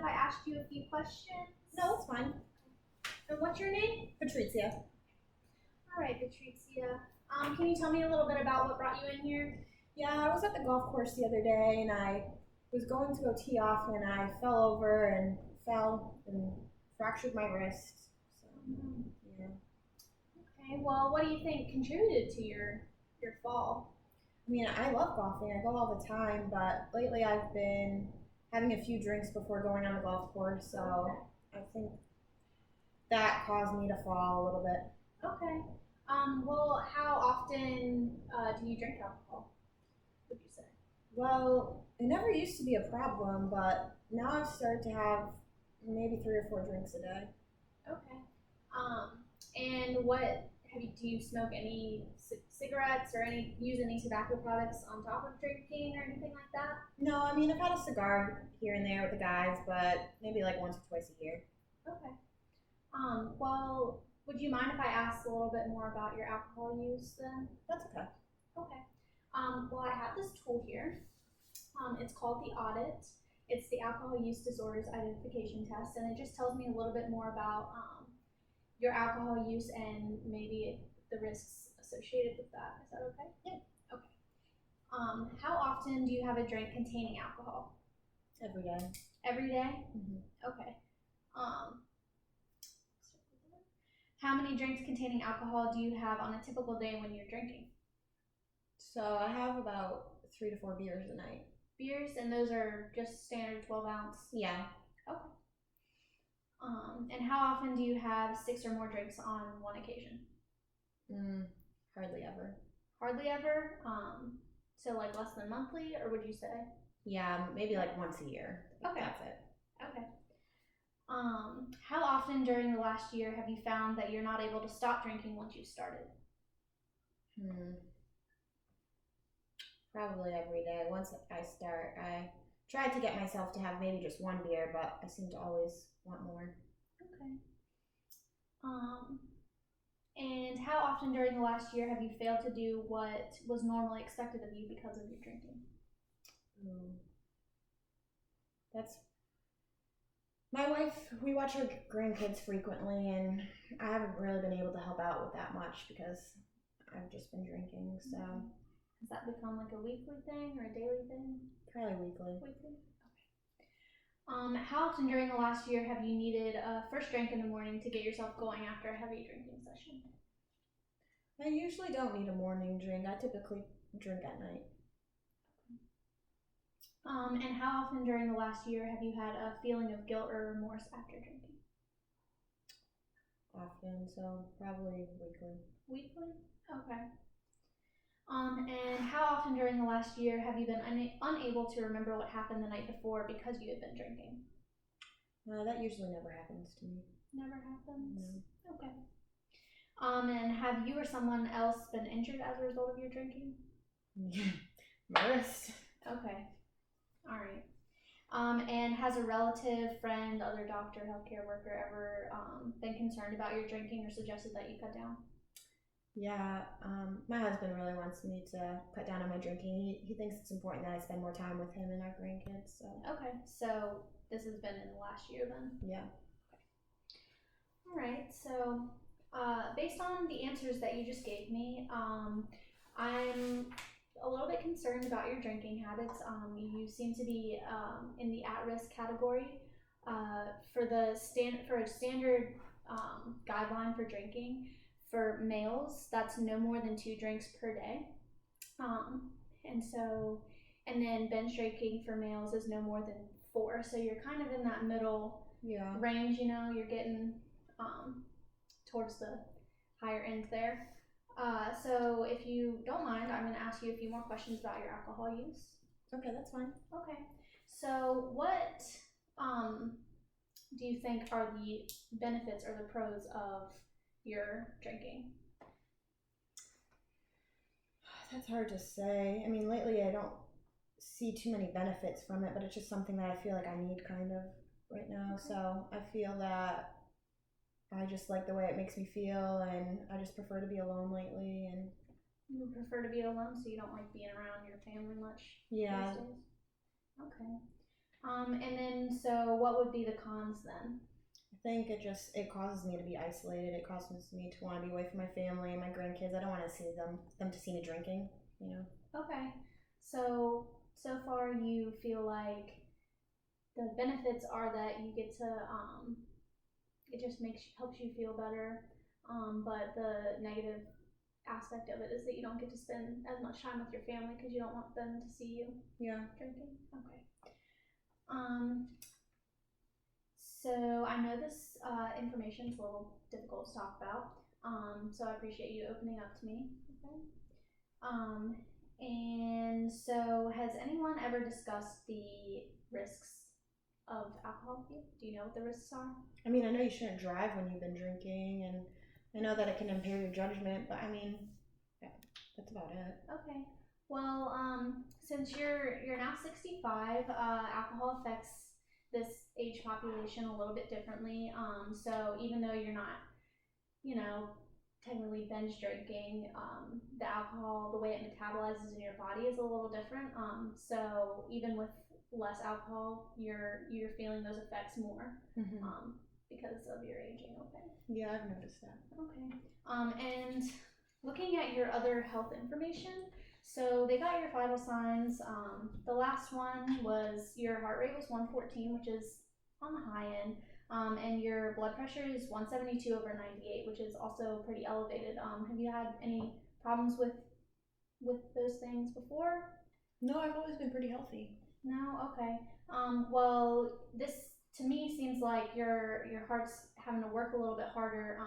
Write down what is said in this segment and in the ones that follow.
if I asked you a few questions? No, it's fine. And what's your name? Patrizia. All right, Patrizia. Can you tell me a little bit about what brought you in here? Yeah, I was at the golf course the other day and I was going to go tee off and I fell over and fractured my wrist. So, yeah. Okay, well, what do you think contributed to your fall? I mean, I love golfing. I go all the time, but lately I've been having a few drinks before going on the golf course, so I think that caused me to fall a little bit. Okay. Well, how often do you drink alcohol, would you say? Well, it never used to be a problem, but now I've started to have maybe 3 or 4 drinks a day. Okay. And what do you smoke any cigarettes or use any tobacco products on top of drinking or anything like that? No, I mean, I've had a cigar here and there with the guys, but maybe like once or twice a year. Okay. Well, would you mind if I asked a little bit more about your alcohol use then? That's okay. Okay. Well, I have this tool here. It's called the audit. It's the Alcohol Use Disorders Identification Test, and it just tells me a little bit more about your alcohol use and maybe the risks associated with that. Is that okay? Yeah. Okay. How often do you have a drink containing alcohol? Every day. Every day? Mm-hmm. Okay. How many drinks containing alcohol do you have on a typical day when you're drinking? So I have about 3 to 4 beers a night. Beers, and those are just standard 12 ounce? Yeah. Okay. And how often do you have 6 or more drinks on one occasion? Hardly ever. Hardly ever? So like less than monthly, or would you say? Yeah, maybe like once a year. Okay. That's it. Okay. How often during the last year have you found that you're not able to stop drinking once you started? Probably every day. Once I start, I try to get myself to have maybe just 1 beer, but I seem to always want more. Okay. And how often during the last year have you failed to do what was normally expected of you because of your drinking? That's my wife. We watch our grandkids frequently, and I haven't really been able to help out with that much because I've just been drinking. So has that become like a weekly thing or a daily thing? Probably weekly. Weekly. Okay. How often during the last year have you needed a first drink in the morning to get yourself going after a heavy drinking session? I usually don't need a morning drink. I typically drink at night. And how often during the last year have you had a feeling of guilt or remorse after drinking? Often, so probably weekly. Weekly? Okay. And how often during the last year have you been unable to remember what happened the night before because you had been drinking? That usually never happens to me. Never happens? No. Okay. And have you or someone else been injured as a result of your drinking? My wrist. Okay. All right. And has a relative, friend, other doctor, healthcare worker ever been concerned about your drinking or suggested that you cut down? Yeah, my husband really wants me to cut down on my drinking. He thinks it's important that I spend more time with him and our grandkids. So. Okay, so this has been in the last year then? Yeah. Okay. All right, so based on the answers that you just gave me, I'm a little bit concerned about your drinking habits. You seem to be in the at-risk category. For a standard guideline for drinking, for males, that's no more than 2 drinks per day. And then binge drinking for males is no more than 4. So you're kind of in that middle range, you're getting towards the higher end there. So if you don't mind, I'm going to ask you a few more questions about your alcohol use. Okay, that's fine. Okay. So what do you think are the benefits or the pros of your drinking? That's hard to say. I mean, lately I don't see too many benefits from it, but it's just something that I feel like I need kind of right now. Okay. So I feel that I just like the way it makes me feel, and I just prefer to be alone lately. And you prefer to be alone, so you don't like being around your family much? Yeah. Okay. And then, so what would be the cons then? I think it causes me to be isolated. It causes me to want to be away from my family and my grandkids. I don't want to see them to see me drinking, you know. Okay. So far you feel like the benefits are that you get to it just helps you feel better. But the negative aspect of it is that you don't get to spend as much time with your family because you don't want them to see you drinking. Okay. Um, so I know this information is a little difficult to talk about. So I appreciate you opening up to me. Okay. Um, and so has anyone ever discussed the risks of alcohol? Do you know what the risks are? I mean, I know you shouldn't drive when you've been drinking, and I know that it can impair your judgment, but I mean, yeah, that's about it. Okay. Well, since you're now 65, alcohol affects this age population a little bit differently. So even though you're not, you know, technically binge drinking, the alcohol, the way it metabolizes in your body is a little different. So even with less alcohol, you're feeling those effects more because of your aging. Okay. Yeah, I've noticed that. Okay. And looking at your other health information, so they got your vital signs. The last one was your heart rate was 114, which is on the high end. And your blood pressure is 172 over 98, which is also pretty elevated. Have you had any problems with those things before? No, I've always been pretty healthy. No, okay. Well, this to me seems like your heart's having to work a little bit harder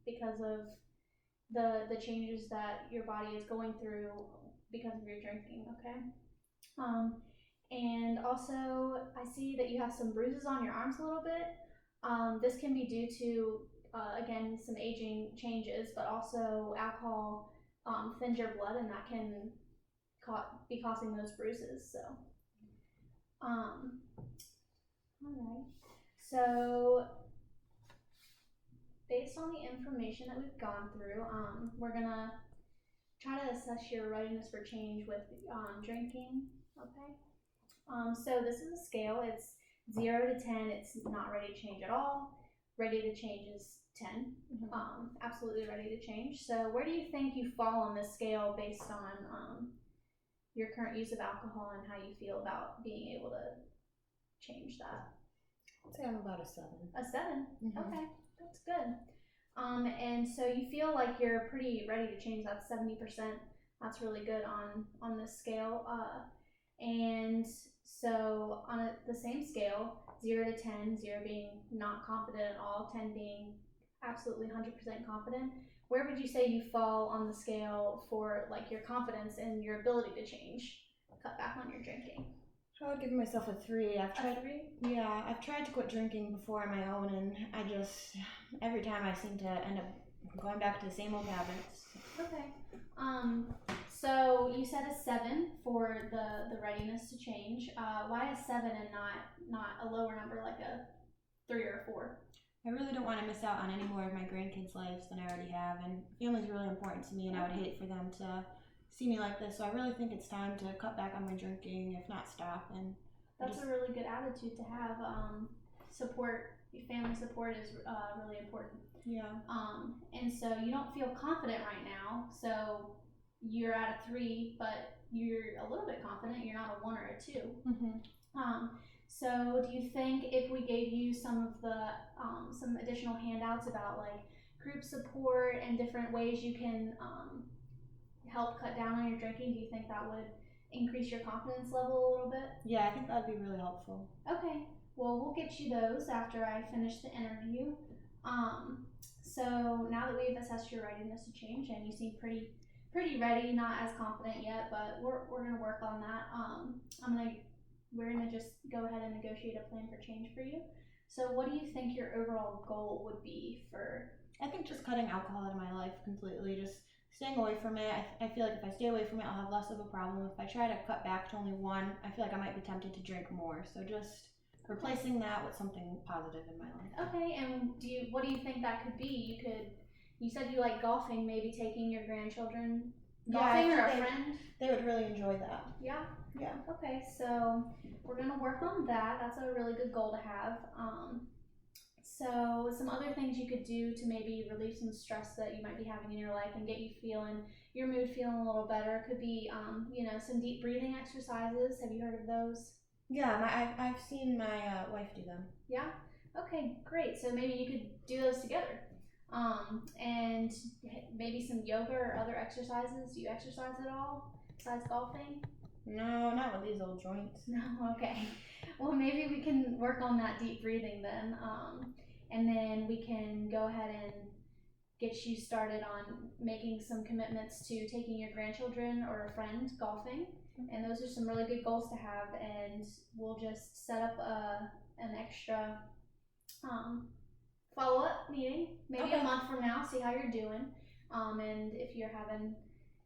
because of the changes that your body is going through because of your drinking. Okay. And also I see that you have some bruises on your arms a little bit. This can be due to again some aging changes, but also alcohol thins your blood, and that can be causing those bruises. So, all right. So, based on the information that we've gone through, we're gonna try to assess your readiness for change with drinking. Okay. So this is a scale. It's 0 to 10. It's not ready to change at all. Ready to change is 10. Absolutely ready to change. So where do you think you fall on this scale based on your current use of alcohol and how you feel about being able to change that? I'd say I'm about a 7. A 7? Okay, that's good. And so you feel like you're pretty ready to change. That's 70%. That's really good on this scale. And so on the same scale, 0 to 10, 0 being not confident at all, 10 being absolutely 100% confident, where would you say you fall on the scale for like your confidence and your ability to change, cut back on your drinking? I would give myself a 3. A 3? Yeah, I've tried to quit drinking before on my own, and I just every time I seem to end up going back to the same old habits. Okay. So you said a 7 for the readiness to change. Why a 7 and not a lower number like a 3 or a 4? I really don't want to miss out on any more of my grandkids' lives than I already have, and family's really important to me, and I would hate for them to see me like this. So I really think it's time to cut back on my drinking, if not stop. And that's a really good attitude to have. Support, family support is really important. Yeah. And so you don't feel confident right now. So you're at a 3, but you're a little bit confident. You're not a 1 or a 2. So do you think if we gave you some of the some additional handouts about like group support and different ways you can help cut down on your drinking, do you think that would increase your confidence level a little bit? Yeah, I think that'd be really helpful. Okay, well, we'll get you those after I finish the interview. So now that we've assessed your readiness to change, and you seem pretty ready, not as confident yet, but we're gonna work on that. We're gonna just go ahead and negotiate a plan for change for you. So what do you think your overall goal would be for? I think just cutting alcohol out of my life completely, just staying away from it. I feel like if I stay away from it, I'll have less of a problem. If I try to cut back to only 1, I feel like I might be tempted to drink more. So just replacing that with something positive in my life. Okay, and what do you think that could be? You said you like golfing, maybe taking your grandchildren golfing or a think friend? they would really enjoy that. Yeah. Yeah. Okay, so we're gonna work on that. That's a really good goal to have. So some other things you could do to maybe relieve some stress that you might be having in your life and get your mood feeling a little better could be, some deep breathing exercises. Have you heard of those? Yeah, I've seen my wife do them. Yeah. Okay, great. So maybe you could do those together. And maybe some yoga or other exercises. Do you exercise at all besides golfing? No, not with these old joints. No, okay. Well, maybe we can work on that deep breathing then. And then we can go ahead and get you started on making some commitments to taking your grandchildren or a friend golfing. And those are some really good goals to have. And we'll just set up an extra follow-up meeting, maybe a month from now, see how you're doing. And if you're having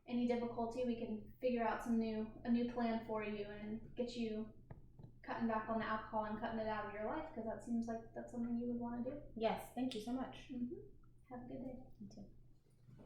any difficulty, we can figure out a new plan for you and get you cutting back on the alcohol and cutting it out of your life, because that seems like that's something you would want to do. Yes, thank you so much. Have a good day. You too.